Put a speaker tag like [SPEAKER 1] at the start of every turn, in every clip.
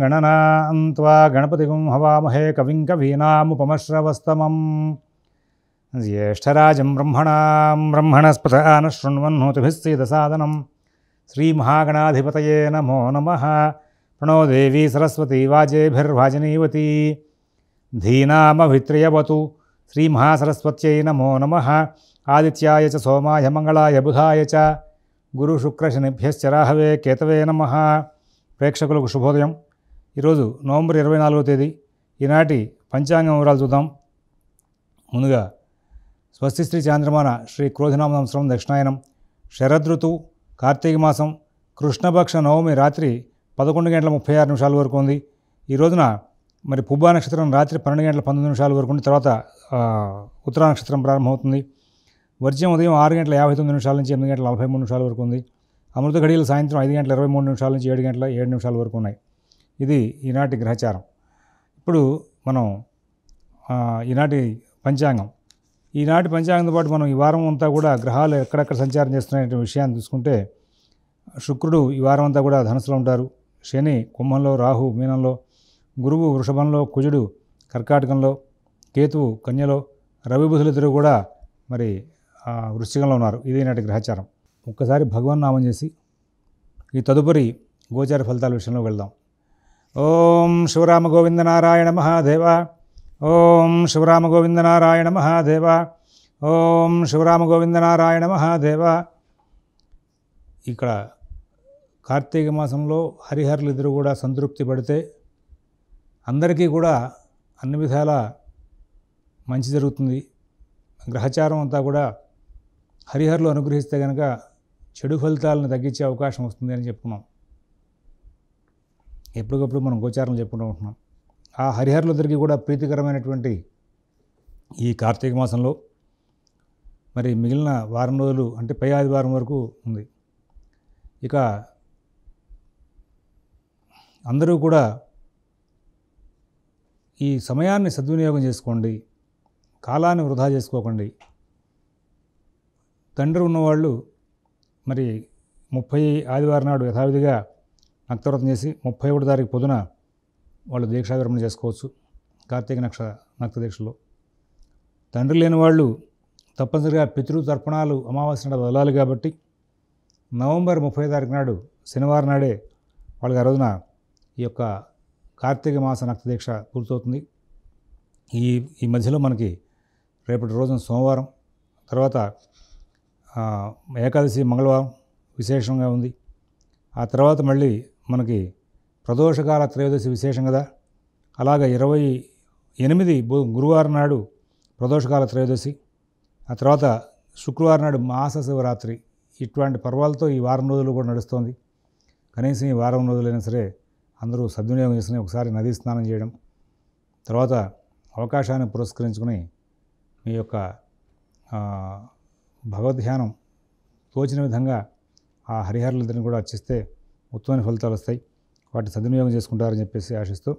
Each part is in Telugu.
[SPEAKER 1] గణనాం త్వా గణపతిగుం హవామహే కవిం కవీనాముపమశ్రవస్తమం జ్యేష్ఠరాజం బ్రహ్మణస్పదాన శృణ్వన్నోతిభిస్సీదసాదనం శ్రీమహాగణాధిపతయే నమో నమః. ప్రణో దేవీ సరస్వతీ వాజేభిర్వాజనీవతి ధీనామభిత్రియవతు. శ్రీమహాసరస్వత్యై నమో నమః. ఆదిత్యాయ చ సోమాయ మంగళాయ బుధాయ చ గురుశుక్రశనిభ్యశ్చ రాహవే కేతవే నమః. ప్రేక్షకులకు శుభోదయం. ఈరోజు నవంబర్ 24వ తేదీ. ఈనాటి పంచాంగం వివరాలు చూద్దాం. ముందుగా స్వస్తి శ్రీ చాంద్రమాన శ్రీ క్రోధినామ సంవత్సరం దక్షిణాయనం, శరదృతువు, కార్తీక మాసం, కృష్ణపక్ష నవమి రాత్రి 11:36 వరకు ఉంది. ఈ రోజున మరి పుబ్బా నక్షత్రం రాత్రి 12:19 వరకు ఉంది. తర్వాత ఉత్తరా నక్షత్రం ప్రారంభమవుతుంది. వర్జ్యం ఉదయం 6:59 నుంచి 8:43 వరకు ఉంది. అమృత ఘడియలు సాయంత్రం 5:23 నుంచి 7:07 వరకు ఉన్నాయి. ఇది ఈనాటి గ్రహచారం. ఇప్పుడు మనం ఈనాటి పంచాంగం. ఈనాటి పంచాంగంతో పాటు మనం ఈ వారం అంతా కూడా గ్రహాలు ఎక్కడెక్కడ సంచారం చేస్తున్నాయనే విషయాన్ని చూసుకుంటే, శుక్రుడు ఈ వారం అంతా కూడా ధనుసులో ఉంటారు, శని కుంభంలో, రాహు మీనంలో, గురువు వృషభంలో, కుజుడు కర్కాటకంలో, కేతువు కన్యలో, రవి బుధులిద్దరూ కూడా మరి వృశ్చికంలో ఉన్నారు. ఇది నాటి గ్రహచారం. ఒక్కసారి భగవన్ నామం చేసి ఈ తదుపరి గోచార ఫలితాల విషయంలో వెళ్దాం. ఓం శివరామ గోవింద నారాయణ మహాదేవ. ఓం శివరామ గోవింద నారాయణ మహాదేవ. ఓం శివరామ గోవింద నారాయణ మహాదేవ. ఇక్కడ కార్తీక మాసంలో హరిహరులు ఇద్దరు కూడా సంతృప్తి పడితే అందరికీ కూడా అన్ని విధాల మంచి జరుగుతుంది. గ్రహచారం అంతా కూడా హరిహరులు అనుగ్రహిస్తే కనుక చెడు ఫలితాలను తగ్గించే అవకాశం వస్తుంది అని చెప్పుకున్నాం. ఎప్పటికప్పుడు మనం గోచారం చెప్పుకుంటూ ఉంటున్నాం. ఆ హరిహరులందరికీ కూడా ప్రీతికరమైనటువంటి ఈ కార్తీక మాసంలో మరి మిగిలిన వారం రోజులు అంటే పై ఆదివారం వరకు ఉంది. ఇక అందరూ కూడా ఈ సమయాన్ని సద్వినియోగం చేసుకోండి, కాలాన్ని వృధా చేసుకోకండి. తండ్రి ఉన్నవాళ్ళు మరి 30 ఆదివారం నాడు యథావిధిగా నక్తవ్రతం చేసి 31వ తారీఖు పొద్దున వాళ్ళు దీక్షా విరమణ చేసుకోవచ్చు కార్తీక నక్త దీక్షలో. తండ్రి లేని వాళ్ళు తప్పనిసరిగా పితృతర్పణాలు అమావాస్య నాడు వదలాలి. కాబట్టి నవంబర్ 30వ తారీఖు నాడు శనివారం నాడే వాళ్ళకి ఆ రోజున ఈ యొక్క కార్తీక మాస నక్త దీక్ష పూర్తవుతుంది. ఈ మధ్యలో మనకి రేపటి రోజున సోమవారం, తర్వాత ఏకాదశి మంగళవారం విశేషంగా ఉంది. ఆ తర్వాత మళ్ళీ మనకి ప్రదోషకాల త్రయోదశి విశేషం కదా. అలాగా 28 గురువారం నాడు ప్రదోషకాల త్రయోదశి, ఆ తర్వాత శుక్రవారం నాడు మాస శివరాత్రి. ఇటువంటి పర్వాలతో ఈ వారం రోజులు కూడా నడుస్తోంది. కనీసం ఈ వారం రోజులైనా సరే అందరూ సద్వినియోగం చేసుకుని ఒకసారి నదీ స్నానం చేయడం, తర్వాత అవకాశాన్ని పురస్కరించుకుని మీ యొక్క భగవద్ధ్యానం తోచిన విధంగా ఆ హరిహరులిద్దరిని కూడా అర్చిస్తే ఉత్తమమైన ఫలితాలు వస్తాయి. వాటిని సద్వినియోగం చేసుకుంటారని చెప్పేసి ఆశిస్తూ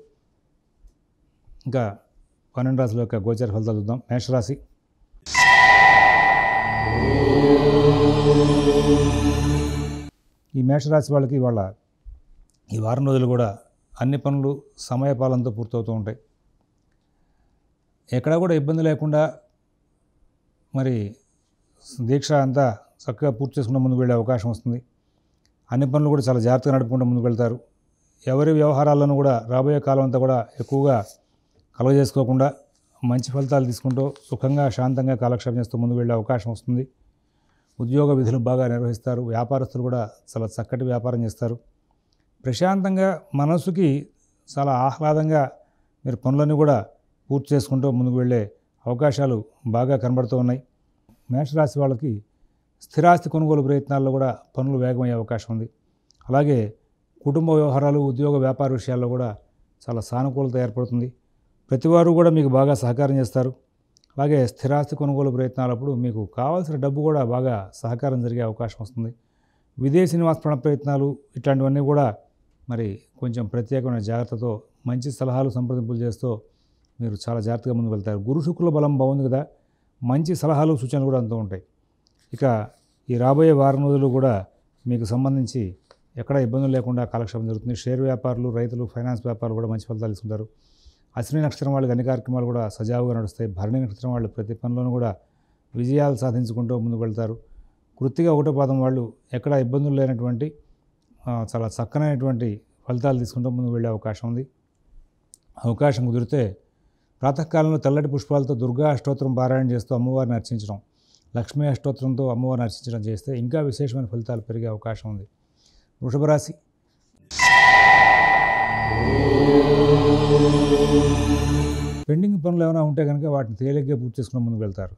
[SPEAKER 1] ఇంకా 12 రాశుల యొక్క గోచార ఫలితాలు చూద్దాం. మేషరాశి. ఈ మేషరాశి వాళ్ళకి వాళ్ళ ఈ వారం రోజులు కూడా అన్ని పనులు సమయపాలనతో పూర్తవుతూ ఉంటాయి. ఎక్కడా కూడా ఇబ్బంది లేకుండా మరి దీక్ష అంతా చక్కగా పూర్తి చేసుకుంటూ ముందుకు వెళ్ళే అవకాశం వస్తుంది. అన్ని పనులు కూడా చాలా జాగ్రత్తగా నడుపుకుంటూ ముందుకు వెళ్తారు. ఎవరి వ్యవహారాలను కూడా రాబోయే కాలం అంతా కూడా ఎక్కువగా కలగజేసుకోకుండా మంచి ఫలితాలు తీసుకుంటూ సుఖంగా శాంతంగా కాలక్షేపం చేస్తూ ముందుకు వెళ్ళే అవకాశం వస్తుంది. ఉద్యోగ విధులు బాగా నిర్వహిస్తారు. వ్యాపారస్తులు కూడా చాలా చక్కటి వ్యాపారం చేస్తారు. ప్రశాంతంగా మనసుకి చాలా ఆహ్లాదంగా మీరు పనులన్నీ కూడా పూర్తి చేసుకుంటూ ముందుకు వెళ్ళే అవకాశాలు బాగా కనబడుతూ ఉన్నాయి. మేషరాశి వాళ్ళకి స్థిరాస్తి కొనుగోలు ప్రయత్నాల్లో కూడా పనులు వేగమయ్యే అవకాశం ఉంది. అలాగే కుటుంబ వ్యవహారాలు, ఉద్యోగ వ్యాపార విషయాల్లో కూడా చాలా సానుకూలత ఏర్పడుతుంది. ప్రతివారు కూడా మీకు బాగా సహకారం చేస్తారు. అలాగే స్థిరాస్తి కొనుగోలు ప్రయత్నాలప్పుడు మీకు కావాల్సిన డబ్బు కూడా బాగా సహకారం జరిగే అవకాశం వస్తుంది. విదేశీ నివాస ప్రయత్నాలు ఇట్లాంటివన్నీ కూడా మరి కొంచెం ప్రత్యేకమైన జాగ్రత్తతో మంచి సలహాలు సంప్రదింపులు చేస్తూ మీరు చాలా జాగ్రత్తగా ముందుకు వెళ్తారు. గురు శుక్రుల బలం బాగుంది కదా, మంచి సలహాలు సూచనలు కూడా అంతూ ఉంటాయి. ఇక ఈ రాబోయే వారం రోజులు కూడా మీకు సంబంధించి ఎక్కడ ఇబ్బందులు లేకుండా కాలక్షేపం జరుగుతుంది. షేర్ వ్యాపారులు, రైతులు, ఫైనాన్స్ వ్యాపారులు కూడా మంచి ఫలితాలు తీసుకుంటారు. అశ్విని నక్షత్రం వాళ్ళకి అన్ని కార్యక్రమాలు కూడా సజావుగా నడుస్తాయి. భరణి నక్షత్రం వాళ్ళు ప్రతి పనిలోనూ కూడా విజయాలు సాధించుకుంటూ ముందుకు వెళ్తారు. కృత్తిక 1వ పాదం వాళ్ళు ఎక్కడ ఇబ్బందులు లేనటువంటి చాలా చక్కనైనటువంటి ఫలితాలు తీసుకుంటూ ముందుకు వెళ్ళే అవకాశం ఉంది. అవకాశం కుదిరితే ప్రాతకాలంలో తెల్లటి పుష్పాలతో దుర్గా అష్టోత్తరం పారాయణ చేస్తూ అమ్మవారిని అర్చించడం, లక్ష్మీ అష్టోత్తరంతో అమ్మవారిని అర్చించడం చేస్తే ఇంకా విశేషమైన ఫలితాలు పెరిగే అవకాశం ఉంది. వృషభ రాశి. పెండింగ్ పనులు ఏమైనా ఉంటే కనుక వాటిని తేలిగ్గా పూర్తి చేసుకుని ముందుకు వెళ్తారు.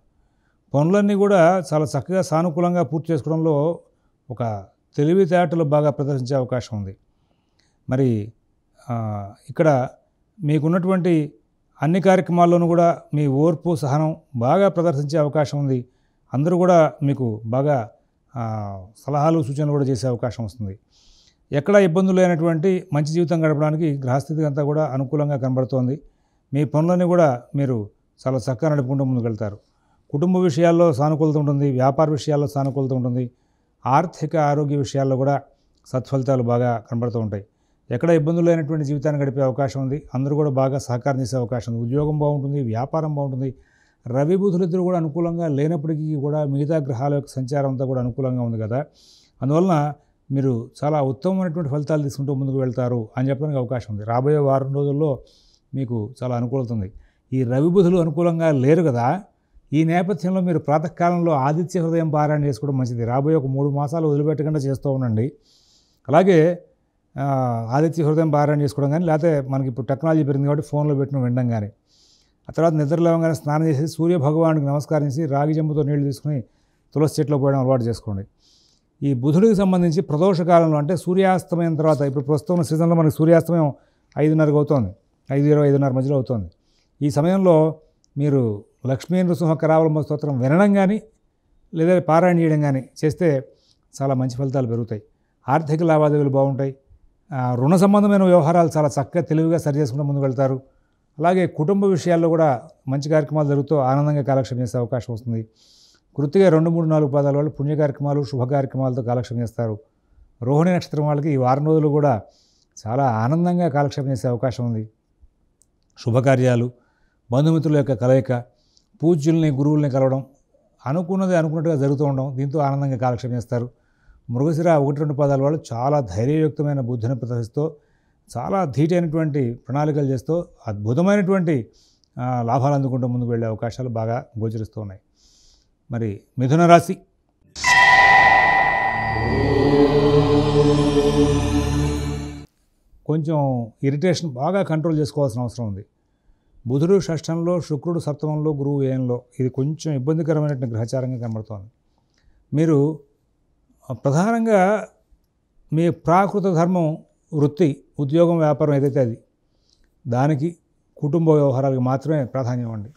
[SPEAKER 1] పనులన్నీ కూడా చాలా చక్కగా సానుకూలంగా పూర్తి చేసుకోవడంలో ఒక తెలివితేటలు బాగా ప్రదర్శించే అవకాశం ఉంది. మరి ఇక్కడ మీకున్నటువంటి అన్ని కార్యక్రమాల్లోనూ కూడా మీ ఓర్పు, సహనం బాగా ప్రదర్శించే అవకాశం ఉంది. అందరూ కూడా మీకు బాగా సలహాలు, సూచనలు కూడా చేసే అవకాశం వస్తుంది. ఎక్కడ ఇబ్బందులు లేనటువంటి మంచి జీవితం గడపడానికి గ్రహస్థితి అంతా కూడా అనుకూలంగా కనబడుతోంది. మీ పనులన్నీ కూడా మీరు చాలా చక్కగా నడుపుకుంటూ ముందుకు వెళ్తారు. కుటుంబ విషయాల్లో సానుకూలత ఉంటుంది, వ్యాపార విషయాల్లో సానుకూలత ఉంటుంది, ఆర్థిక ఆరోగ్య విషయాల్లో కూడా సత్ఫలితాలు బాగా కనబడుతూ ఉంటాయి. ఎక్కడ ఇబ్బందులు లేనటువంటి జీవితాన్ని గడిపే అవకాశం ఉంది. అందరూ కూడా బాగా సహకారం చేసే అవకాశం ఉంది. ఉద్యోగం బాగుంటుంది, వ్యాపారం బాగుంటుంది. రవి బుధులు ఇద్దరు కూడా అనుకూలంగా లేనప్పటికీ కూడా మిగతా గ్రహాల యొక్క సంచారం అంతా కూడా అనుకూలంగా ఉంది కదా, అందువలన మీరు చాలా ఉత్తమమైనటువంటి ఫలితాలు తీసుకుంటూ ముందుకు వెళ్తారు అని చెప్పడానికి అవకాశం ఉంది. రాబోయే వారం రోజుల్లో మీకు చాలా అనుకూలత ఉంది. ఈ రవి బుధులు అనుకూలంగా లేరు కదా, ఈ నేపథ్యంలో మీరు ప్రాతకాలంలో ఆదిత్య హృదయం పారాయణ చేసుకోవడం మంచిది. రాబోయే ఒక 3 మాసాలు వదిలిపెట్టకుండా చేస్తూ ఉండండి. అలాగే ఆదిత్య హృదయం పారాయణ చేసుకోవడం కానీ, లేకపోతే మనకి ఇప్పుడు టెక్నాలజీ పెరిగింది కాబట్టి ఫోన్లో పెట్టిన వినడం కానీ, ఆ తర్వాత నిద్రలేవగానే స్నానం చేసి సూర్య భగవానుడికి నమస్కరించి రాగి చెంబుతో నీళ్లు తీసుకుని తులసి చెట్లో పోయడం అలవాటు చేసుకోండి. ఈ బుధుడికి సంబంధించి ప్రదోష కాలంలో అంటే సూర్యాస్తమయం తర్వాత, ఇప్పుడు ప్రస్తుతం సీజన్లో మనకి సూర్యాస్తమయం 5:30 అవుతోంది, 5:20, 5:30 మధ్యలో అవుతోంది. ఈ సమయంలో మీరు లక్ష్మీ నృసింహ కరావలంబ స్తోత్రం వినడం కానీ లేదా పారాయణ చేయడం కానీ చేస్తే చాలా మంచి ఫలితాలు పెరుగుతాయి. ఆర్థిక లావాదేవీలు బాగుంటాయి. రుణ సంబంధమైన వ్యవహారాలు చాలా చక్కగా తెలివిగా సరి చేసుకుంటూ ముందుకు వెళ్తారు. అలాగే కుటుంబ విషయాల్లో కూడా మంచి కార్యక్రమాలు జరుగుతూ ఆనందంగా కాలక్షేపం చేసే అవకాశం వస్తుంది. కృత్తిగా 2, 3, 4 పాదాల వాళ్ళు పుణ్య కార్యక్రమాలు, శుభ కార్యక్రమాలతో కాలక్షేపం చేస్తారు. రోహిణి నక్షత్రం వాళ్ళకి ఈ వారం రోజులు కూడా చాలా ఆనందంగా కాలక్షేపం చేసే అవకాశం ఉంది. శుభకార్యాలు, బంధుమిత్రుల యొక్క కలయిక, పూజ్యుల్ని, గురువుల్ని కలవడం, అనుకున్నది అనుకున్నట్టుగా జరుగుతూ ఉండడం, దీంతో ఆనందంగా కాలక్షేపం చేస్తారు. మృగశిర 1, 2 పాదాల వాళ్ళు చాలా ధైర్యయుక్తమైన బుద్ధిని ప్రదర్శిస్తూ చాలా ధీటైనటువంటి ప్రణాళికలు చేస్తూ అద్భుతమైనటువంటి లాభాలు అందుకుంటూ ముందుకు వెళ్ళే అవకాశాలు బాగా గోచరిస్తూ ఉన్నాయి. మరి మిథున రాశి. కొంచెం ఇరిటేషన్ బాగా కంట్రోల్ చేసుకోవాల్సిన అవసరం ఉంది. బుధుడు షష్ఠంలో, శుక్రుడు సప్తమంలో, గురువు వ్యయంలో, ఇది కొంచెం ఇబ్బందికరమైనటువంటి గ్రహచారంగా కనబడుతోంది. మీరు ప్రధానంగా మీ ప్రాకృత ధర్మం, వృత్తి, ఉద్యోగం, వ్యాపారం ఏదైతే అది దానికి, కుటుంబ వ్యవహారాలకు మాత్రమే ప్రాధాన్యం ఇవ్వండి.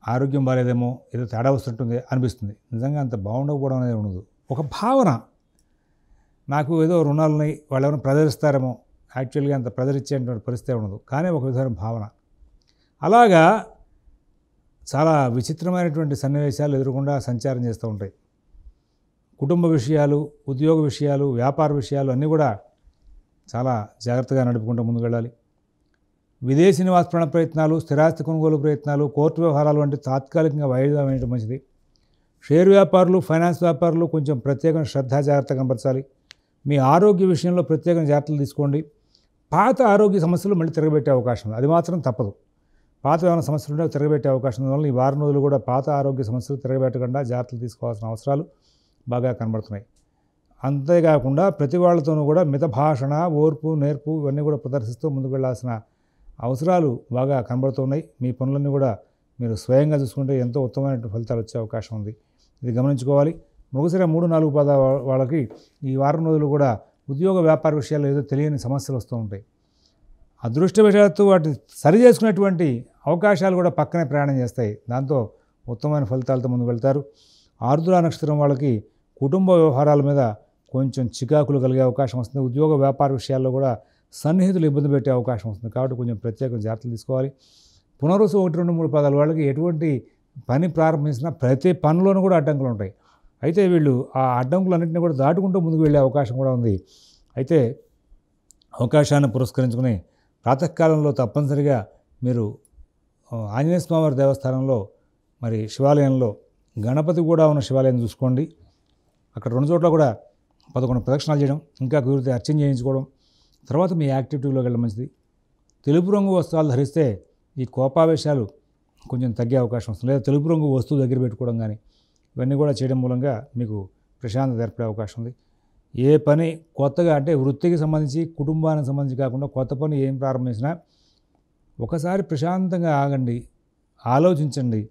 [SPEAKER 1] ఆరోగ్యం బాగాలేదేమో, ఏదో తేడా వస్తుంటుంది అనిపిస్తుంది. నిజంగా అంత బాగుండకపోవడం అనేది ఉండదు. ఒక భావన, నాకు ఏదో రుణాలు ఉన్నాయి, వాళ్ళు ఎవరైనా ప్రజరిస్తారేమో, యాక్చువల్గా అంత ప్రజరిచ్చేటువంటి పరిస్థితి ఉండదు, కానీ ఒక విధమైన భావన. అలాగా చాలా విచిత్రమైనటువంటి సన్నివేశాలు ఎదురకుండా సంచారం చేస్తూ ఉంటాయి. కుటుంబ విషయాలు, ఉద్యోగ విషయాలు, వ్యాపార విషయాలు అన్నీ కూడా చాలా జాగ్రత్తగా నడుపుకుంటూ ముందుకు వెళ్ళాలి. విదేశీ నివాస ప్రయత్నాలు, స్థిరాస్తి కొనుగోలు ప్రయత్నాలు, కోర్టు వ్యవహారాలు వంటి తాత్కాలికంగా వాయిదా వేయడం మంచిది. షేర్ వ్యాపారులు, ఫైనాన్స్ వ్యాపారులు కొంచెం ప్రత్యేకమైన శ్రద్ధ, జాగ్రత్త కనబరచాలి. మీ ఆరోగ్య విషయంలో ప్రత్యేకమైన జాగ్రత్తలు తీసుకోండి. పాత ఆరోగ్య సమస్యలు మళ్ళీ తిరగబెట్టే అవకాశం ఉంది, అది మాత్రం తప్పదు. పాత ఏమైనా సమస్యలు ఉంటే తిరగబెట్టే అవకాశం వల్ల ఈ వారం రోజులు కూడా పాత ఆరోగ్య సమస్యలు తిరగబెట్టకుండా జాగ్రత్తలు తీసుకోవాల్సిన అవసరాలు బాగా కనబడుతున్నాయి. అంతేకాకుండా ప్రతి వాళ్ళతోనూ కూడా మిత భాషణ, ఓర్పు, నేర్పు ఇవన్నీ కూడా ప్రదర్శిస్తూ ముందుకు వెళ్ళాల్సిన అవసరాలు బాగా కనబడుతున్నాయి. మీ పనులన్నీ కూడా మీరు స్వయంగా చూసుకుంటే ఎంతో ఉత్తమమైన ఫలితాలు వచ్చే అవకాశం ఉంది, ఇది గమనించుకోవాలి. మృగశిర 3, 4 పాదాల వాళ్ళకి ఈ వారం రోజులు కూడా ఉద్యోగ వ్యాపార విషయాల్లో ఏదో తెలియని సమస్యలు వస్తూ ఉంటాయి. అదృష్టవశాత్తు వాటిని సరి చేసుకునేటువంటి అవకాశాలు కూడా పక్కనే ప్రయాణం చేస్తాయి. దాంతో ఉత్తమమైన ఫలితాలతో ముందుకు వెళ్తారు. ఆరుద్ర నక్షత్రం వాళ్ళకి కుటుంబ వ్యవహారాల మీద కొంచెం చికాకులు కలిగే అవకాశం వస్తుంది. ఉద్యోగ వ్యాపార విషయాల్లో కూడా సన్నిహితులు ఇబ్బంది పెట్టే అవకాశం వస్తుంది, కాబట్టి కొంచెం ప్రత్యేక జాగ్రత్తలు తీసుకోవాలి. పునరుసు 1, 2, 3 పాదాల వాళ్ళకి ఎటువంటి పని ప్రారంభించినా ప్రతి పనిలోనూ కూడా అడ్డంకులు ఉంటాయి. అయితే వీళ్ళు ఆ అడ్డంకులన్నింటినీ కూడా దాటుకుంటూ ముందుకు వెళ్ళే అవకాశం కూడా ఉంది. అయితే అవకాశాన్ని పురస్కరించుకుని ప్రాతకాలంలో తప్పనిసరిగా మీరు ఆంజనేయ స్వామివారి దేవస్థానంలో మరి శివాలయంలో గణపతి కూడా ఉన్న శివాలయం చూసుకోండి. అక్కడ 2 చోట్ల కూడా 11 ప్రదక్షిణాలు చేయడం, ఇంకా కుదిరితే అర్చన చేయించుకోవడం, తర్వాత మీ యాక్టివిటీలోకి వెళ్ళడం మంచిది. తెలుపు రంగు వస్త్రాలు ధరిస్తే ఈ కోపావేశాలు కొంచెం తగ్గే అవకాశం వస్తుంది. లేదా తెలుపు రంగు వస్తువు దగ్గర పెట్టుకోవడం కానీ ఇవన్నీ కూడా చేయడం మూలంగా మీకు ప్రశాంతత ఏర్పడే అవకాశం ఉంది. ఏ పని కొత్తగా అంటే వృత్తికి సంబంధించి కుటుంబానికి సంబంధించి కాకుండా కొత్త పని ఏం ప్రారంభించినా ఒకసారి ప్రశాంతంగా ఆగండి, ఆలోచించండి,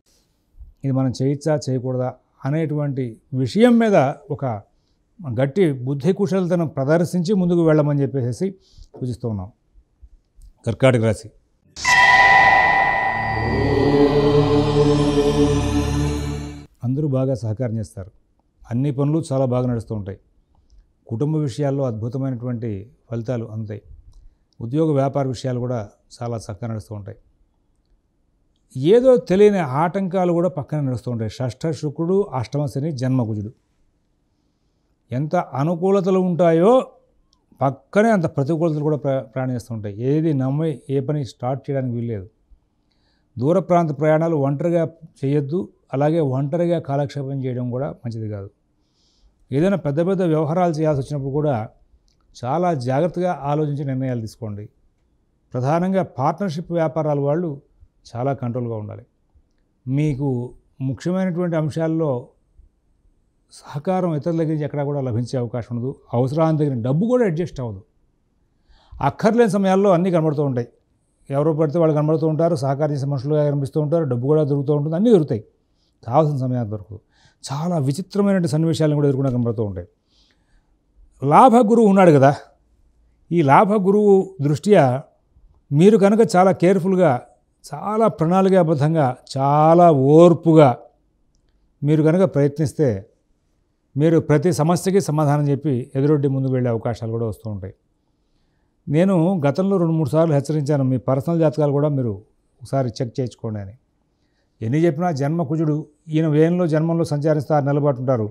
[SPEAKER 1] ఇది మనం చేయొచ్చా చేయకూడదా అనేటువంటి విషయం మీద ఒక గట్టి బుద్ధి కుశలతను ప్రదర్శించి ముందుకు వెళ్ళమని చెప్పేసి సూచిస్తూ ఉన్నాం. కర్కాటక రాశి. అందరూ బాగా సహకారం చేస్తారు. అన్ని పనులు చాలా బాగా నడుస్తూ ఉంటాయి. కుటుంబ విషయాల్లో అద్భుతమైనటువంటి ఫలితాలు అందుతాయి. ఉద్యోగ వ్యాపార విషయాలు కూడా చాలా చక్కగా నడుస్తూ ఉంటాయి. ఏదో తెలియని ఆటంకాలు కూడా పక్కన నడుస్తూ ఉంటాయి. షష్ఠ శుక్రుడు, అష్టమ శని, జన్మకుజుడు. ఎంత అనుకూలతలు ఉంటాయో పక్కనే అంత ప్రతికూలతలు కూడా ప్రయాణిస్తూ ఉంటాయి. ఏది నమ్మి ఏ పని స్టార్ట్ చేయడానికి వీల్లేదు. దూర ప్రాంత ప్రయాణాలు ఒంటరిగా చేయొద్దు. అలాగే ఒంటరిగా కాలక్షేపం చేయడం కూడా మంచిది కాదు. ఏదైనా పెద్ద పెద్ద వ్యవహారాలు చేయాల్సి వచ్చినప్పుడు కూడా చాలా జాగ్రత్తగా ఆలోచించి నిర్ణయాలు తీసుకోండి. ప్రధానంగా పార్ట్నర్షిప్ వ్యాపారాల వాళ్ళు చాలా కంట్రోల్గా ఉండాలి. మీకు ముఖ్యమైనటువంటి అంశాల్లో సహకారం ఇతరుల దగ్గర నుంచి ఎక్కడా కూడా లభించే అవకాశం ఉండదు. అవసరానికి తగిన డబ్బు కూడా అడ్జస్ట్ అవ్వదు. అక్కర్లేని సమయాల్లో అన్నీ కనబడుతూ ఉంటాయి. ఎవరో పడితే వాళ్ళు కనబడుతూ ఉంటారు, సహకారం చేసే మనుషులుగా కనిపిస్తూ ఉంటారు, డబ్బు కూడా దొరుకుతూ ఉంటుంది, అన్నీ దొరుకుతాయి. కావాల్సిన సమయానికి దొరకదు. చాలా విచిత్రమైన సన్నివేశాలను కూడా ఎదుర్కొన్నా కనబడుతూ ఉంటాయి. లాభ గురువు ఉన్నాడు కదా, ఈ లాభ గురువు దృష్ట్యా మీరు కనుక చాలా కేర్ఫుల్గా, చాలా ప్రణాళికాబద్ధంగా, చాలా ఓర్పుగా మీరు కనుక ప్రయత్నిస్తే మీరు ప్రతి సమస్యకి సమాధానం చెప్పి ఎదురొడ్డి ముందుకు వెళ్ళే అవకాశాలు కూడా వస్తూ ఉంటాయి. నేను గతంలో 2-3 సార్లు హెచ్చరించాను, మీ పర్సనల్ జాతకాలు కూడా మీరు ఒకసారి చెక్ చేయించుకోండి అని. ఎన్ని చెప్పినా జన్మకుజుడు ఈయన వ్యయంలో జన్మంలో సంచరిస్తే 6 నెలల పాటు ఉంటారు.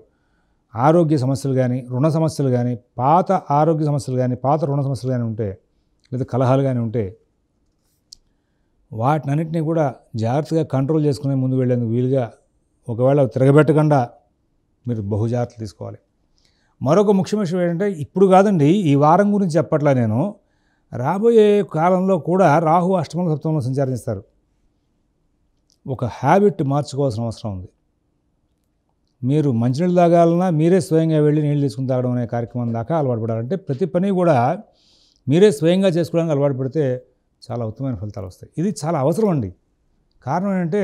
[SPEAKER 1] ఆరోగ్య సమస్యలు కానీ, రుణ సమస్యలు కానీ, పాత ఆరోగ్య సమస్యలు కానీ, పాత రుణ సమస్యలు కానీ ఉంటే, లేదా కలహాలు కానీ ఉంటే వాటినన్నింటినీ కూడా జాగ్రత్తగా కంట్రోల్ చేసుకునే ముందు వెళ్ళేందుకు వీలుగా ఒకవేళ తిరగబెట్టకుండా మీరు బహు జాగ్రత్తలు తీసుకోవాలి. మరొక ముఖ్యమైన విషయం ఏంటంటే, ఇప్పుడు కాదండి, ఈ వారం గురించి చెప్పట్లా నేను, రాబోయే కాలంలో కూడా రాహు అష్టమంలో సప్తమంలో సంచరిస్తారు. ఒక హ్యాబిట్ మార్చుకోవాల్సిన అవసరం ఉంది. మీరు మంచినీళ్ళు తాగాలన్నా మీరే స్వయంగా వెళ్ళి నీళ్ళు తీసుకుని తాగడం అనే కార్యక్రమం దాకా అలవాటు పడాలంటే ప్రతి పని కూడా మీరే స్వయంగా చేసుకోవడానికి అలవాటు పడితే చాలా ఉత్తమమైన ఫలితాలు వస్తాయి. ఇది చాలా అవసరం అండి. కారణం ఏంటంటే,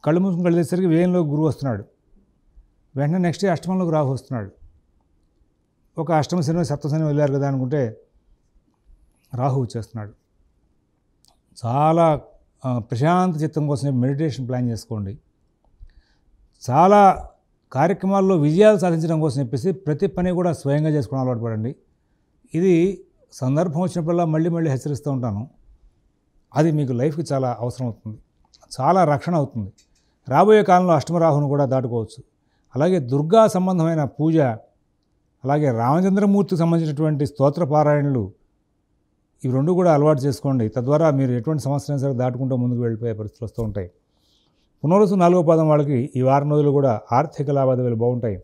[SPEAKER 1] కళ్ళు మూసుకుని కళ్ళు తెచ్చేసరికి వ్యయంలో గురువు వస్తున్నాడు, వెంటనే నెక్స్ట్ అష్టమంలోకి రాహు వస్తున్నాడు. ఒక అష్టమ శని సప్తమ శని వెళ్ళారు కదా అనుకుంటే రాహు వచ్చేస్తున్నాడు. చాలా ప్రశాంత చిత్తం కోసం మెడిటేషన్ ప్లాన్ చేసుకోండి. చాలా కార్యక్రమాల్లో విజయాలు సాధించడం కోసం చెప్పేసి ప్రతి పని కూడా స్వయంగా చేసుకోవడం అలవాటు పడండి. ఇది సందర్భం వచ్చినప్పుడల్లా మళ్ళీ మళ్ళీ హెచ్చరిస్తూ ఉంటాను. అది మీకు లైఫ్కి చాలా అవసరం అవుతుంది, చాలా రక్షణ అవుతుంది. రాబోయే కాలంలో అష్టమరాహును కూడా దాటుకోవచ్చు. అలాగే దుర్గా సంబంధమైన పూజ, అలాగే రామచంద్రమూర్తికి సంబంధించినటువంటి స్తోత్ర పారాయణలు, ఇవి 2 కూడా అలవాటు చేసుకోండి. తద్వారా మీరు ఎటువంటి సమస్యలైనా సరే దాటుకుంటూ ముందుకు వెళ్ళిపోయే పరిస్థితులు వస్తూ ఉంటాయి. పునరుసు 4వ పాదం వాళ్ళకి ఈ వారం రోజులు కూడా ఆర్థిక లావాదేవీలు బాగుంటాయి.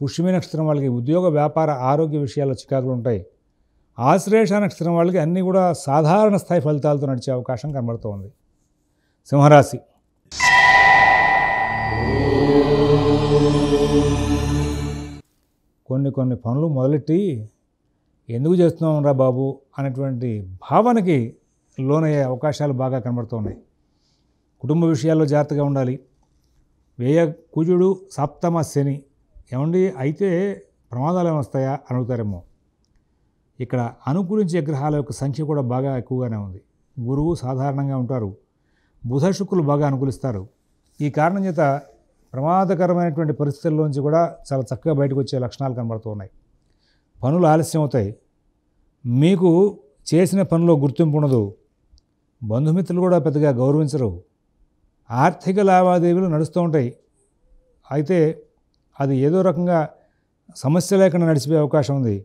[SPEAKER 1] పుష్యమి నక్షత్రం వాళ్ళకి ఉద్యోగ వ్యాపార ఆరోగ్య విషయాల్లో చికాకులు ఉంటాయి. ఆశ్లేష నక్షత్రం వాళ్ళకి అన్నీ కూడా సాధారణ స్థాయి ఫలితాలతో నడిచే అవకాశం కనబడుతూ ఉంది. సింహరాశి. కొన్ని పనులు మొదలెట్టి ఎందుకు చేస్తున్నాం రా బాబు అనేటువంటి భావనకి లోనయ్యే అవకాశాలు బాగా కనబడుతున్నాయి. కుటుంబ విషయాల్లో జాగ్రత్తగా ఉండాలి. వ్యయ కుజుడు, సప్తమ శని, ఏమండి అయితే ప్రమాదాలు ఏమైనా వస్తాయా అని అడుగుతారేమో. ఇక్కడ అనుకూలించే గ్రహాల యొక్క సంఖ్య కూడా బాగా ఎక్కువగానే ఉంది. గురువు సాధారణంగా ఉంటారు, బుధ శుక్రులు బాగా అనుకూలిస్తారు. ఈ కారణం చేత ప్రమాదకరమైనటువంటి పరిస్థితుల్లోంచి కూడా చాలా చక్కగా బయటకు వచ్చే లక్షణాలు కనబడుతూ ఉన్నాయి. పనులు ఆలస్యం అవుతాయి, మీకు చేసిన పనిలో గుర్తింపు ఉండదు, బంధుమిత్రులు కూడా పెద్దగా గౌరవించరు, ఆర్థిక లావాదేవీలు నడుస్తూ ఉంటాయి. అయితే అది ఏదో రకంగా సమస్య లేకుండా నడిచిపోయే అవకాశం ఉంది.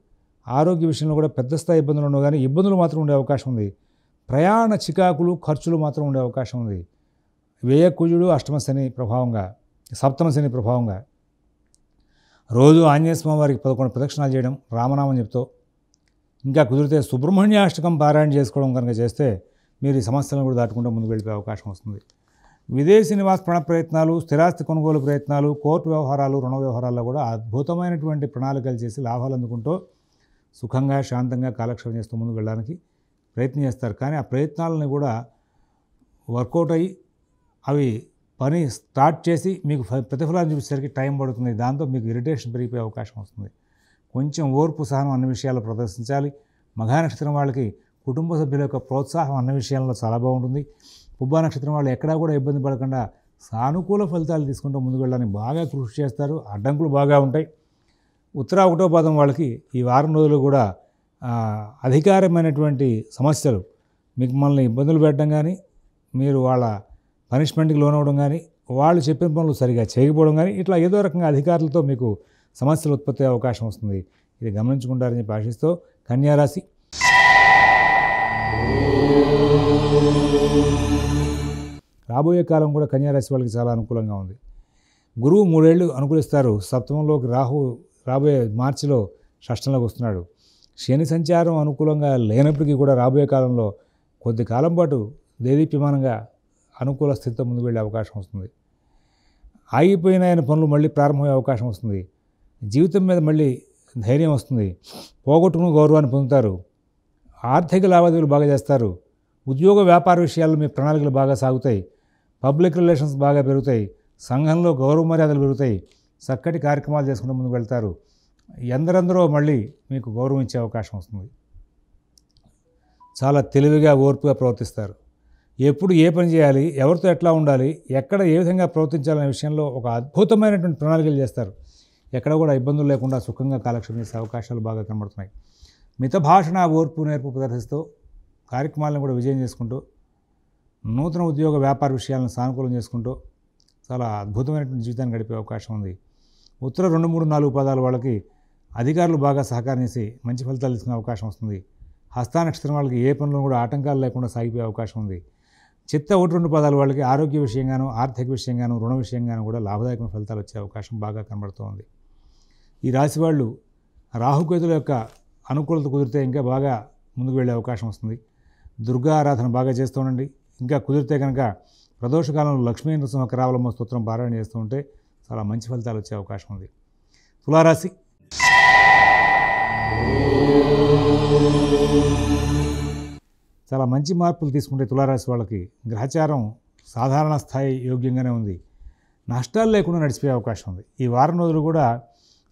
[SPEAKER 1] ఆరోగ్య విషయంలో కూడా పెద్ద స్థాయి ఇబ్బందులు ఉండవు, కానీ ఇబ్బందులు మాత్రం ఉండే అవకాశం ఉంది. ప్రయాణ చికాకులు, ఖర్చులు మాత్రం ఉండే అవకాశం ఉంది. వ్యయ కుజుడు అష్టమ శని ప్రభావంగా, సప్తమ శని ప్రభావంగా రోజు ఆంజనేయ స్వామి వారికి 11 ప్రదక్షిణాలు చేయడం, రామనామం చెప్తూ, ఇంకా కుదిరితే సుబ్రహ్మణ్యాష్టకం పారాయణ చేసుకోవడం కనుక చేస్తే మీరు ఈ సమస్యలను కూడా దాటుకుంటూ ముందుకు వెళ్ళిపోయే అవకాశం వస్తుంది. విదేశీ నివాస ప్రయత్నాలు, స్థిరాస్తి కొనుగోలు ప్రయత్నాలు, కోర్టు వ్యవహారాలు, రుణ వ్యవహారాల్లో కూడా అద్భుతమైనటువంటి ప్రణాళికలు చేసి లాభాలు అందుకుంటూ సుఖంగా శాంతంగా కాలక్షేపం చేస్తూ ముందుకు వెళ్ళడానికి ప్రయత్నం చేస్తారు. కానీ ఆ ప్రయత్నాలని కూడా వర్కౌట్ అయ్యి అవి పని స్టార్ట్ చేసి మీకు ప్రతిఫలాన్ని చూసేసరికి టైం పడుతుంది. దాంతో మీకు ఇరిటేషన్ పెరిగిపోయే అవకాశం వస్తుంది. కొంచెం ఓర్పు సహనం అన్ని విషయాల్లో ప్రదర్శించాలి. మఘా నక్షత్రం వాళ్ళకి కుటుంబ సభ్యుల యొక్క ప్రోత్సాహం అన్ని విషయాల్లో చాలా బాగుంటుంది. పుబ్బా నక్షత్రం వాళ్ళు ఎక్కడా కూడా ఇబ్బంది పడకుండా సానుకూల ఫలితాలు తీసుకుంటూ ముందుకు వెళ్ళడానికి బాగా కృషి చేస్తారు. అడ్డంకులు బాగా ఉంటాయి. ఉత్తర 1వ పాదం వాళ్ళకి ఈ వారం రోజులు కూడా అధికారమైనటువంటి సమస్యలు మిమ్మల్ని ఇబ్బందులు పెట్టడం కానీ, మీరు వాళ్ళ పనిష్మెంట్కి లోనవడం కానీ, వాళ్ళు చెప్పిన పనులు సరిగా చేయకపోవడం కానీ, ఇట్లా ఏదో రకంగా అధికారులతో మీకు సమస్యలు ఉత్పత్తి అయ్యే అవకాశం వస్తుంది. ఇది గమనించుకుంటారని చెప్పి ఆశిస్తూ కన్యారాశి. రాబోయే కాలం కూడా కన్యారాశి వాళ్ళకి చాలా అనుకూలంగా ఉంది. గురువు 3 ఏళ్ళు అనుకూలిస్తారు. సప్తమంలోకి రాహు రాబోయే మార్చిలో షష్టంలోకి వస్తున్నాడు. శని సంచారం అనుకూలంగా లేనప్పటికీ కూడా రాబోయే కాలంలో కొద్ది కాలం పాటు దేదీప్యమానంగా అనుకూల స్థితితో ముందుకు వెళ్ళే అవకాశం వస్తుంది. ఆగిపోయిన ఆయన పనులు మళ్ళీ ప్రారంభమయ్యే అవకాశం వస్తుంది. జీవితం మీద మళ్ళీ ధైర్యం వస్తుంది. పోగొట్టుకున్న గౌరవాన్ని పొందుతారు. ఆర్థిక లావాదేవీలు బాగా చేస్తారు. ఉద్యోగ వ్యాపార విషయాల్లో మీ ప్రణాళికలు బాగా సాగుతాయి. పబ్లిక్ రిలేషన్స్ బాగా పెరుగుతాయి. సంఘంలో గౌరవ మర్యాదలు పెరుగుతాయి. చక్కటి కార్యక్రమాలు చేసుకుంటూ ముందుకు వెళ్తారు. ఎందరందరో మళ్ళీ మీకు గౌరవం ఇచ్చే అవకాశం వస్తుంది. చాలా తెలివిగా, ఓర్పుగా ప్రవర్తిస్తారు. ఎప్పుడు ఏ పని చేయాలి, ఎవరితో ఎట్లా ఉండాలి, ఎక్కడ ఏ విధంగా ప్రవర్తించాలనే విషయంలో ఒక అద్భుతమైనటువంటి ప్రణాళికలు చేస్తారు. ఎక్కడ కూడా ఇబ్బందులు లేకుండా సుఖంగా కాలక్షేపం చేసే అవకాశాలు బాగా కనబడుతున్నాయి. మిత భాషణ, ఓర్పు, నేర్పు ప్రదర్శిస్తూ కార్యక్రమాలను కూడా విజయం చేసుకుంటూ, నూతన ఉద్యోగ వ్యాపార విషయాలను సానుకూలం చేసుకుంటూ చాలా అద్భుతమైనటువంటి జీవితాన్ని గడిపే అవకాశం ఉంది. ఉత్తర 2, 3, 4 పాదాల వాళ్ళకి అధికారులు బాగా సహకారం చేసి మంచి ఫలితాలు తీసుకునే అవకాశం వస్తుంది. హస్త నక్షత్రం వాళ్ళకి ఏ పనులను కూడా ఆటంకాలు లేకుండా సాగిపోయే అవకాశం ఉంది. చిత్త 1, 2 పాదాల వాళ్ళకి ఆరోగ్య విషయంగాను, ఆర్థిక విషయంగాను, రుణ విషయంగాను కూడా లాభదాయకమైన ఫలితాలు వచ్చే అవకాశం బాగా కనబడుతోంది. ఈ రాశి వాళ్ళు రాహుకేతుల యొక్క అనుకూలత కుదిరితే ఇంకా బాగా ముందుకు వెళ్ళే అవకాశం వస్తుంది. దుర్గా ఆరాధన బాగా చేస్తూ ఉండండి. ఇంకా కుదిరితే కనుక ప్రదోషకాలంలో లక్ష్మీ నరసింహ కరావలమ్మ స్తోత్రం పారాయణ చేస్తూ ఉంటే చాలా మంచి ఫలితాలు వచ్చే అవకాశం ఉంది. తులారాశి. చాలా మంచి మార్పులు తీసుకుంటే తులారాశి వాళ్ళకి గ్రహచారం సాధారణ స్థాయి యోగ్యంగానే ఉంది. నష్టాలు లేకుండా నడిచిపోయే అవకాశం ఉంది. ఈ వారం రోజులు కూడా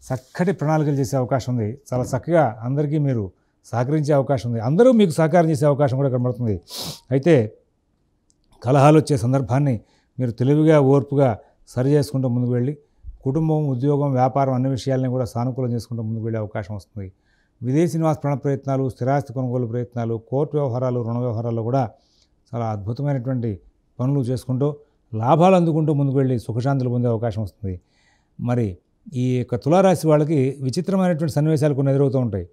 [SPEAKER 1] చక్కటి ప్రణాళికలు చేసే అవకాశం ఉంది. చాలా చక్కగా అందరికీ మీరు సహకరించే అవకాశం ఉంది. అందరూ మీకు సహకారం చేసే అవకాశం కూడా కనబడుతుంది. అయితే కలహాలు వచ్చే సందర్భాన్ని మీరు తెలివిగా, ఓర్పుగా సరి చేసుకుంటూ ముందుకు వెళ్ళి కుటుంబం, ఉద్యోగం, వ్యాపారం అన్ని విషయాలని కూడా సానుకూలం చేసుకుంటూ ముందుకు వెళ్ళే అవకాశం వస్తుంది. విదేశీ నివాస ప్రయత్నాలు, స్థిరాస్తి కొనుగోలు ప్రయత్నాలు, కోర్టు వ్యవహారాలు, రుణ వ్యవహారాల్లో కూడా చాలా అద్భుతమైనటువంటి పనులు చేసుకుంటూ లాభాలు అందుకుంటూ ముందుకు వెళ్ళి సుఖశాంతులు పొందే అవకాశం వస్తుంది. మరి ఈ యొక్క తులారాశి వాళ్ళకి విచిత్రమైనటువంటి సన్నివేశాలు కొన్ని ఎదురవుతూ ఉంటాయి.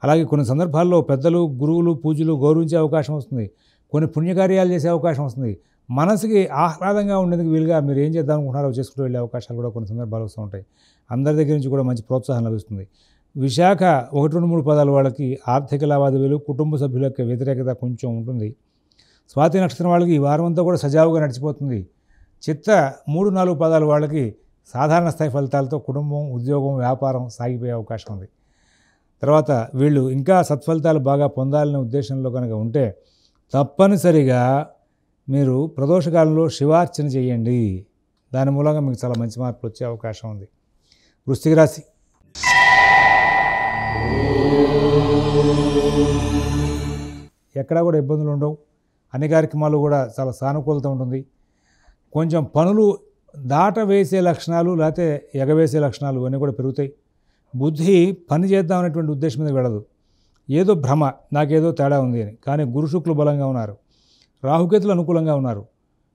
[SPEAKER 1] అలాగే కొన్ని సందర్భాల్లో పెద్దలు, గురువులు, పూజలు గౌరవించే అవకాశం వస్తుంది. కొన్ని పుణ్యకార్యాలు చేసే అవకాశం వస్తుంది. మనసుకి ఆహ్లాదంగా ఉండేందుకు వీలుగా మీరు ఏం చేద్దాం అనుకుంటున్నారో చేసుకుంటూ వెళ్ళే అవకాశాలు కూడా కొన్ని సందర్భాలు వస్తూ ఉంటాయి. అందరి దగ్గర నుంచి కూడా మంచి ప్రోత్సాహం లభిస్తుంది. విశాఖ 1, 2, 3 పదాల వాళ్ళకి ఆర్థిక లావాదేవీలు, కుటుంబ సభ్యుల యొక్క వ్యతిరేకత కొంచెం ఉంటుంది. స్వాతి నక్షత్రం వాళ్ళకి ఈ వారం అంతా కూడా సజావుగా నడిచిపోతుంది. చిత్త 3, 4 పదాల వాళ్ళకి సాధారణ స్థాయి ఫలితాలతో కుటుంబం, ఉద్యోగం, వ్యాపారం సాగిపోయే అవకాశం ఉంది. తర్వాత వీళ్ళు ఇంకా సత్ఫలితాలు బాగా పొందాలనే ఉద్దేశంలో కనుక ఉంటే తప్పనిసరిగా మీరు ప్రదోషకాలంలో శివార్చన చేయండి. దాని మూలంగా మీకు చాలా మంచి మార్పులు వచ్చే అవకాశం ఉంది. వృశ్చిక రాశి. ఎక్కడా కూడా ఇబ్బందులు ఉండవు. అన్ని కార్యక్రమాలు కూడా చాలా సానుకూలత ఉంటుంది. కొంచెం పనులు దాటవేసే లక్షణాలు, లేకపోతే ఎగవేసే లక్షణాలు అన్నీ కూడా పెరుగుతాయి. బుద్ధి పని చేద్దామనేటువంటి ఉద్దేశం మీద వెళ్ళదు. ఏదో భ్రమ, నాకేదో తేడా ఉంది అని. కానీ గురు శుక్రులు బలంగా ఉన్నారు, రాహుకేతులు అనుకూలంగా ఉన్నారు.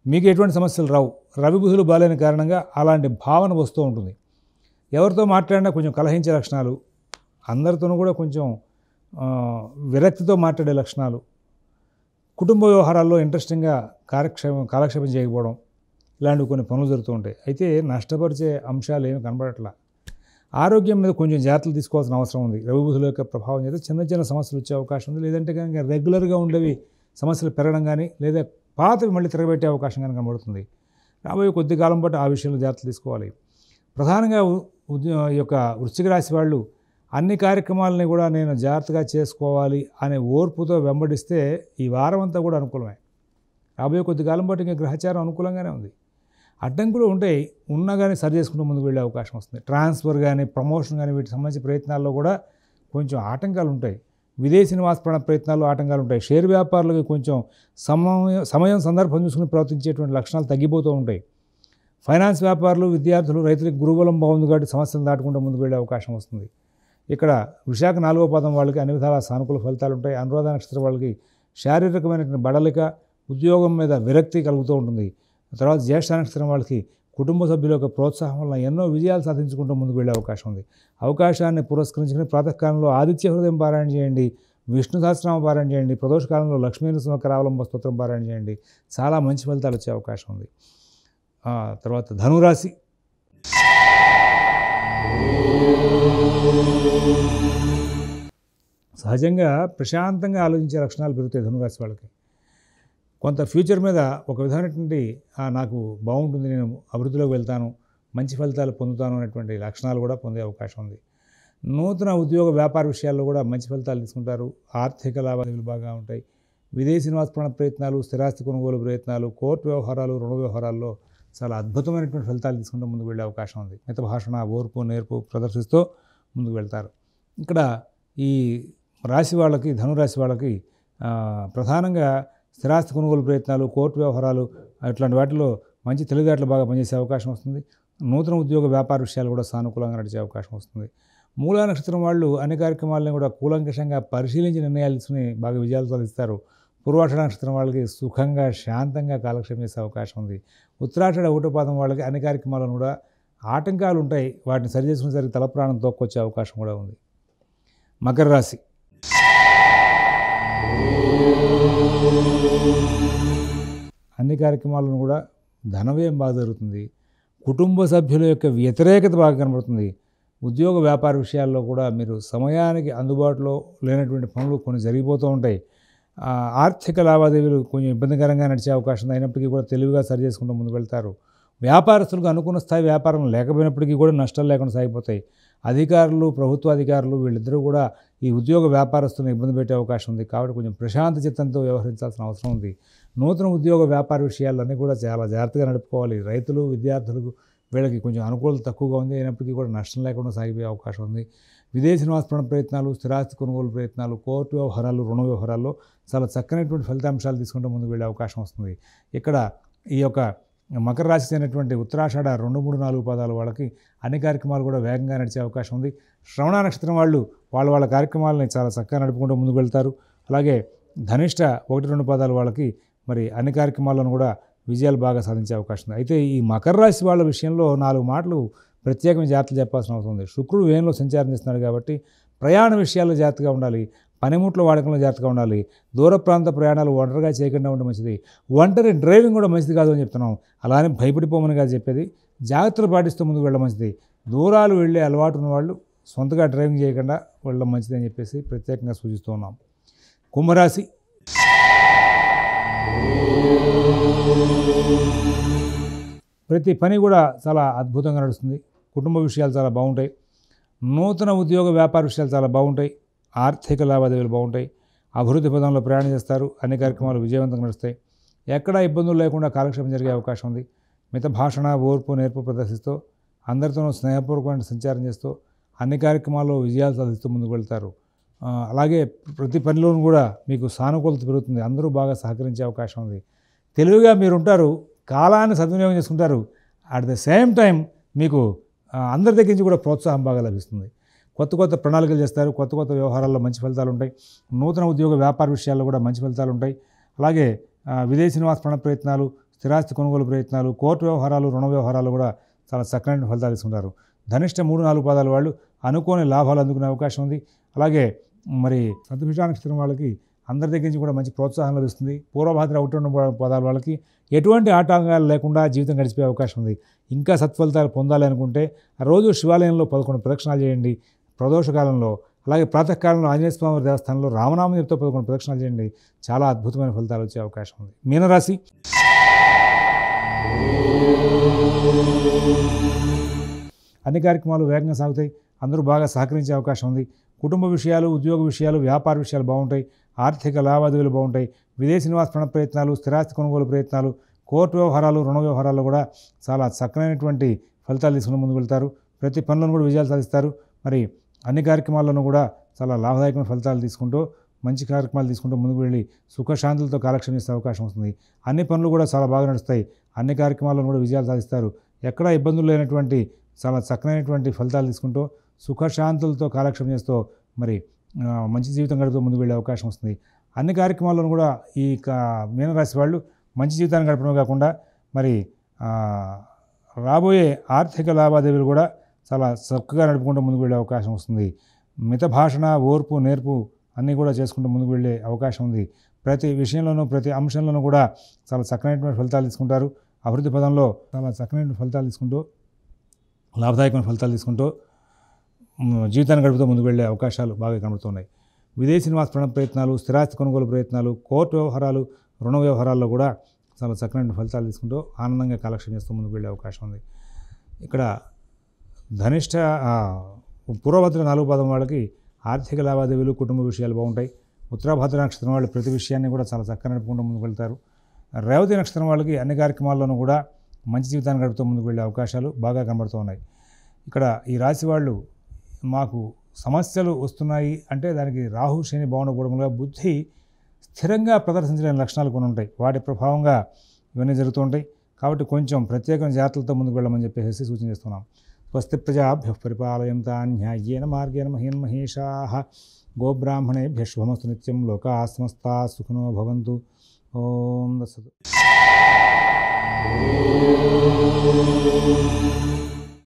[SPEAKER 1] మీకు ఎటువంటి సమస్యలు రావు. రవి బుధులు బాలేని కారణంగా అలాంటి భావన వస్తూ ఉంటుంది. ఎవరితో మాట్లాడినా కొంచెం కలహించే లక్షణాలు, అందరితోనూ కూడా కొంచెం విరక్తితో మాట్లాడే లక్షణాలు, కుటుంబ వ్యవహారాల్లో ఇంట్రెస్టింగ్గా కాలక్షేపం చేయకపోవడం, ఇలాంటివి కొన్ని పనులు జరుగుతూ ఉంటాయి. అయితే నష్టపరిచే అంశాలు ఏమి కనబడట్లా. ఆరోగ్యం మీద కొంచెం జాగ్రత్తలు తీసుకోవాల్సిన అవసరం ఉంది. రవి బుధుల యొక్క ప్రభావం చేత చిన్న చిన్న సమస్యలు వచ్చే అవకాశం ఉంది. లేదంటే కనుక రెగ్యులర్గా ఉండేవి సమస్యలు పెరగడం కానీ, లేదా పాతవి మళ్ళీ తిరగబెట్టే అవకాశం కానీ కనబడుతుంది. రాబోయే కొద్ది కాలం పాటు ఆ విషయంలో జాగ్రత్తలు తీసుకోవాలి. ప్రధానంగా ఈ యొక్క వృశ్చిక రాశి వాళ్ళు అన్ని కార్యక్రమాలని కూడా నేను జాగ్రత్తగా చేసుకోవాలి అనే ఓర్పుతో వెంబడిస్తే ఈ వారం అంతా కూడా అనుకూలమే. రాబోయే కొద్ది కాలం పాటు ఇంకా గ్రహచారం అనుకూలంగానే ఉంది. అడ్డంకులు ఉంటాయి, ఉన్నా కానీ సరి చేసుకుంటూ ముందుకు వెళ్ళే అవకాశం వస్తుంది. ట్రాన్స్ఫర్ కానీ, ప్రమోషన్ కానీ వీటికి సంబంధించిన ప్రయత్నాల్లో కూడా కొంచెం ఆటంకాలు ఉంటాయి. విదేశీ నివాస ప్రయత్నాల్లో ఆటంకాలు ఉంటాయి. షేర్ వ్యాపారులకు కొంచెం సమయం సందర్భం చూసుకుని ప్రవర్తించేటువంటి లక్షణాలు తగ్గిపోతూ ఉంటాయి. ఫైనాన్స్ వ్యాపారులు, విద్యార్థులు, రైతులకు గురుబలం బాగుంది కాబట్టి సమస్యలు దాటుకుంటూ ముందుకు వెళ్ళే అవకాశం వస్తుంది. ఇక్కడ విశాఖ 4వ పాదం వాళ్ళకి అన్ని విధాల సానుకూల ఫలితాలు ఉంటాయి. అనురాధ నక్షత్రం వాళ్ళకి శారీరకమైనటువంటి బడలిక, ఉద్యోగం మీద విరక్తి కలుగుతూ ఉంటుంది. తర్వాత జ్యేష్ఠ నక్షత్రం వాళ్ళకి కుటుంబ సభ్యుల యొక్క ప్రోత్సాహం వల్ల ఎన్నో విజయాలు సాధించుకుంటూ ముందుకు వెళ్ళే అవకాశం ఉంది. అవకాశాన్ని పురస్కరించుకుని ప్రాతకాలంలో ఆదిత్య హృదయం పారాయణ చేయండి, విష్ణు సహస్రనామ పారాయణ చేయండి, ప్రదోషకాలంలో లక్ష్మీ నరసింహకరావలంబ స్తోత్రం పారాయణ చేయండి. చాలా మంచి ఫలితాలు వచ్చే అవకాశం ఉంది. తర్వాత ధనురాశి. సహజంగా ప్రశాంతంగా ఆలోచించే లక్షణాలు పెరుగుతాయి ధనురాశి వాళ్ళకి. కొంత ఫ్యూచర్ మీద ఒక విధమైనటువంటి నాకు బాగుంటుంది, నేను అభివృద్ధిలోకి వెళ్తాను, మంచి ఫలితాలు పొందుతాను అనేటువంటి లక్షణాలు కూడా పొందే అవకాశం ఉంది. నూతన ఉద్యోగ వ్యాపార విషయాల్లో కూడా మంచి ఫలితాలు తీసుకుంటారు. ఆర్థిక లావాదేవీలు బాగా ఉంటాయి. విదేశీ నివాస ప్రయత్నాలు, స్థిరాస్తి కొనుగోలు ప్రయత్నాలు, కోర్టు వ్యవహారాలు, రుణ వ్యవహారాల్లో చాలా అద్భుతమైనటువంటి ఫలితాలు తీసుకుంటూ ముందుకు వెళ్ళే అవకాశం ఉంది. మిత భాషణ, ఓర్పు, నేర్పు ప్రదర్శిస్తూ ముందుకు వెళ్తారు. ఇక్కడ ఈ రాశి వాళ్ళకి, ధనురాశి వాళ్ళకి ప్రధానంగా స్థిరాస్తి కొనుగోలు ప్రయత్నాలు, కోర్టు వ్యవహారాలు ఇట్లాంటి వాటిలో మంచి తెలివితేటలు బాగా పనిచేసే అవకాశం వస్తుంది. నూతన ఉద్యోగ వ్యాపార విషయాలు కూడా సానుకూలంగా నడిచే అవకాశం వస్తుంది. మూలా నక్షత్రం వాళ్ళు అన్ని కార్యక్రమాలను కూడా కూలంకషంగా పరిశీలించి నిర్ణయాలు తీసుకుని బాగా విజయాలు సాధిస్తారు. పూర్వాషాఢ నక్షత్రం వాళ్ళకి సుఖంగా, శాంతంగా కాలక్షేపం చేసే అవకాశం ఉంది. ఉత్తరాషాఢ 1వ పాదం వాళ్ళకి అన్ని కార్యక్రమాలను కూడా ఆటంకాలు ఉంటాయి, వాటిని సరి చేసుకునేసరికి తలప్రాణం తోక్కొచ్చే అవకాశం కూడా ఉంది. మకర రాశి. అన్ని కార్యక్రమాలను కూడా ధనవ్యయం బాగా జరుగుతుంది. కుటుంబ సభ్యుల యొక్క వ్యతిరేకత బాగా కనబడుతుంది. ఉద్యోగ వ్యాపార విషయాల్లో కూడా మీరు సమయానికి అందుబాటులో లేనటువంటి పనులు కొన్ని జరిగిపోతూ ఉంటాయి. ఆర్థిక లావాదేవీలు కొంచెం ఇబ్బందికరంగా నడిచే అవకాశం అయినప్పటికీ కూడా తెలివిగా సరి చేసుకుంటూ ముందుకు వెళ్తారు. వ్యాపారస్తులకు అనుకున్న స్థాయి వ్యాపారం లేకపోయినప్పటికీ కూడా నష్టాలు లేకుండా సాగిపోతాయి. అధికారులు, ప్రభుత్వ అధికారులు వీళ్ళిద్దరూ కూడా ఈ ఉద్యోగ వ్యాపారస్తులను ఇబ్బంది పెట్టే అవకాశం ఉంది. కాబట్టి కొంచెం ప్రశాంత చిత్తంతో వ్యవహరించాల్సిన అవసరం ఉంది. నూతన ఉద్యోగ వ్యాపార విషయాలన్నీ కూడా చాలా జాగ్రత్తగా నడుపుకోవాలి. రైతులు, విద్యార్థులకు వీళ్ళకి కొంచెం అనుకూలత తక్కువగా ఉంది, అయినప్పటికీ కూడా నష్టం లేకుండా సాగిపోయే అవకాశం ఉంది. విదేశీ నివాస ప్రయత్నాలు, స్థిరాస్తి కొనుగోలు ప్రయత్నాలు, కోర్టు వ్యవహారాలు, రుణ వ్యవహారాల్లో చాలా చక్కనటువంటి ఫలితాంశాలు తీసుకుంటూ ముందుకు వెళ్ళే అవకాశం వస్తుంది. ఇక్కడ ఈ యొక్క మకర రాశి అయినటువంటి ఉత్తరాషాఢ 2, 3, 4 పాదాల వాళ్ళకి అన్ని కార్యక్రమాలు కూడా వేగంగా నడిచే అవకాశం ఉంది. శ్రవణ నక్షత్రం వాళ్ళు వాళ్ళ కార్యక్రమాలని చాలా చక్కగా నడుపుకుంటూ ముందుకు వెళ్తారు. అలాగే ధనిష్ట 1, 2 పాదాల వాళ్ళకి మరి అన్ని కార్యక్రమాలను కూడా విజయాలు బాగా సాధించే అవకాశం ఉంది. అయితే ఈ మకర రాశి వాళ్ళ విషయంలో 4 మాటలు ప్రత్యేకమైన జాగ్రత్తలు చెప్పాల్సిన అవసరం ఉంది. శుక్రుడు వేయంలో సంచారం చేస్తున్నాడు కాబట్టి ప్రయాణ విషయాల్లో జాగ్రత్తగా ఉండాలి. పనిముట్ల వాడకంలో జాగ్రత్తగా ఉండాలి. దూర ప్రాంత ప్రయాణాలు ఒంటరిగా చేయకుండా ఉంటే మంచిది. ఒంటరి డ్రైవింగ్ కూడా మంచిది కాదు అని చెప్తున్నాం. అలానే భయపడిపోమని కాదు చెప్పేది. జాగ్రత్తలు పాటిస్తూ ముందుకు వెళ్ళడం మంచిది. దూరాలు వెళ్ళే అలవాటు ఉన్న వాళ్ళు సొంతగా డ్రైవింగ్ చేయకుండా వెళ్ళడం మంచిది అని చెప్పేసి ప్రత్యేకంగా సూచిస్తూ ఉన్నాం. కుంభరాశి. ప్రతి పని కూడా చాలా అద్భుతంగా నడుస్తుంది. కుటుంబ విషయాలు చాలా బాగుంటాయి. నూతన ఉద్యోగ వ్యాపార విషయాలు చాలా బాగుంటాయి. ఆర్థిక లావాదేవీలు బాగుంటాయి. అభివృద్ధి పదంలో ప్రయాణం చేస్తారు. అన్ని కార్యక్రమాలు విజయవంతంగా నడుస్తాయి. ఎక్కడా ఇబ్బందులు లేకుండా కాలక్షేపం జరిగే అవకాశం ఉంది. మిత భాషణ, ఓర్పు, నేర్పు ప్రదర్శిస్తూ అందరితోనూ స్నేహపూర్వకమైన సంచారం చేస్తూ అన్ని కార్యక్రమాల్లో విజయాలు సాధిస్తూ ముందుకు వెళ్తారు. అలాగే ప్రతి పనిలోనూ కూడా మీకు సానుకూలత పెరుగుతుంది. అందరూ బాగా సహకరించే అవకాశం ఉంది. తెలివిగా మీరుంటారు, కాలాన్ని సద్వినియోగం చేసుకుంటారు. అట్ ద సేమ్ టైం మీకు అందరి దగ్గర నుంచి కూడా ప్రోత్సాహం బాగా లభిస్తుంది. కొత్త ప్రణాళికలు చేస్తారు. కొత్త వ్యవహారాల్లో మంచి ఫలితాలు ఉంటాయి. నూతన ఉద్యోగ వ్యాపార విషయాల్లో కూడా మంచి ఫలితాలు ఉంటాయి. అలాగే విదేశీ నివాస ప్రయత్నాలు, స్థిరాస్తి కొనుగోలు ప్రయత్నాలు, కోర్టు వ్యవహారాలు, రుణ వ్యవహారాలు కూడా చాలా చక్కనైన ఫలితాలు తీసుకుంటారు. ధనిష్ట 3-4 పాదాల వాళ్ళు అనుకోని లాభాలు అందుకునే అవకాశం ఉంది. అలాగే మరి శతభిష నక్షత్రం వాళ్ళకి అందరి దగ్గర నుంచి కూడా మంచి ప్రోత్సాహం లభిస్తుంది. పూర్వభాద్ర 1-2 పాదాల వాళ్ళకి ఎటువంటి ఆటంకాలు లేకుండా జీవితం గడిచిపోయే అవకాశం ఉంది. ఇంకా సత్ఫలితాలు పొందాలి అనుకుంటే రోజు శివాలయంలో 11 ప్రదక్షిణాలు చేయండి ప్రదోషకాలంలో. అలాగే ప్రాతకాలంలో ఆంజనేయ స్వామి దేవస్థానంలో రామనామం చెప్తూ 11 ప్రదక్షిణాలు చేయండి. చాలా అద్భుతమైన ఫలితాలు వచ్చే అవకాశం ఉంది. మీనరాశి. అన్ని కార్యక్రమాలు వేగంగా సాగుతాయి. అందరూ బాగా సహకరించే అవకాశం ఉంది. కుటుంబ విషయాలు, ఉద్యోగ విషయాలు, వ్యాపార విషయాలు బాగుంటాయి. ఆర్థిక లావాదేవీలు బాగుంటాయి. విదేశీ నివాస ప్రయత్నాలు, స్థిరాస్తి కొనుగోలు ప్రయత్నాలు, కోర్టు వ్యవహారాలు, రుణ వ్యవహారాల్లో కూడా చాలా చక్కనైనటువంటి ఫలితాలు తీసుకుని ముందుకు వెళ్తారు. ప్రతి పనులను కూడా విజయాలు సాధిస్తారు. మరి అన్ని కార్యక్రమాల్లోనూ కూడా చాలా లాభదాయకమైన ఫలితాలు తీసుకుంటూ మంచి కార్యక్రమాలు తీసుకుంటూ ముందుకు వెళ్ళి సుఖశాంతులతో కాలక్షేపం చేసే అవకాశం వస్తుంది. అన్ని పనులు కూడా చాలా బాగా నడుస్తాయి. అన్ని కార్యక్రమాల్లోనూ కూడా విజయాలు సాధిస్తారు. ఎక్కడా ఇబ్బందులు లేనటువంటి చాలా చక్కనైనటువంటి ఫలితాలు తీసుకుంటూ సుఖశాంతులతో కాలక్షేపం చేస్తూ మరి మంచి జీవితం గడుపుతూ ముందుకు వెళ్ళే అవకాశం వస్తుంది. అన్ని కార్యక్రమాల్లోనూ కూడా ఈ మీనరాశి వాళ్ళు మంచి జీవితాన్ని గడపడమే కాకుండా మరి రాబోయే ఆర్థిక లావాదేవీలు కూడా చాలా చక్కగా నడుపుకుంటూ ముందుకు వెళ్ళే అవకాశం వస్తుంది. మిత భాషణ, ఓర్పు, నేర్పు అన్నీ కూడా చేసుకుంటూ ముందుకు వెళ్ళే అవకాశం ఉంది. ప్రతి విషయంలోనూ ప్రతి అంశంలోనూ కూడా చాలా చక్కనైనటువంటి ఫలితాలు తీసుకుంటారు. అభివృద్ధి పదంలో చాలా చక్కనైన ఫలితాలు తీసుకుంటూ లాభదాయకమైన ఫలితాలు తీసుకుంటూ జీవితాన్ని గడుపుతూ ముందుకు వెళ్ళే అవకాశాలు బాగా కనబడుతున్నాయి. విదేశీ నివాస ప్రయత్నాలు, స్థిరాస్తి కొనుగోలు ప్రయత్నాలు, కోర్టు వ్యవహారాలు, రుణ వ్యవహారాల్లో కూడా చాలా చక్కనైన ఫలితాలు తీసుకుంటూ ఆనందంగా కాలక్షేపం చేస్తూ ముందుకు వెళ్ళే అవకాశం ఉంది. ఇక్కడ ధనిష్ట పూర్వభద్ర 4 పాదం వాళ్ళకి ఆర్థిక లావాదేవీలు, కుటుంబ విషయాలు బాగుంటాయి. ఉత్తరాభద్ర నక్షత్రం వాళ్ళు ప్రతి విషయాన్ని కూడా చాలా చక్కగా నడుపుకుంటూ ముందుకు వెళ్తారు. రేవతి నక్షత్రం వాళ్ళకి అన్ని కార్యక్రమాల్లోనూ కూడా మంచి జీవితాన్ని గడుపుతూ ముందుకు వెళ్ళే అవకాశాలు బాగా కనబడుతూ ఉన్నాయి. ఇక్కడ ఈ రాశి వాళ్ళు మాకు సమస్యలు వస్తున్నాయి అంటే దానికి రాహు శని బాగుండకపోవడంలో బుద్ధి స్థిరంగా ప్రదర్శించలేని లక్షణాలు కొన్ని ఉంటాయి. వాటి ప్రభావంగా ఇవన్నీ జరుగుతూ ఉంటాయి. కాబట్టి కొంచెం ప్రత్యేకమైన జాగ్రత్తలతో ముందుకు వెళ్ళమని చెప్పేసి సూచన చేస్తున్నాం. స్వస్తి ప్రజాభ్య పరిపాలయంతా న్యాయేన మార్గేణ మహీన్ మహేషాః గోబ్రాహ్మణేభ్యః శుభమస్తు నిత్యం. లోకాః సమస్తాః సుఖినో భవంతు. ఓం తత్సత్.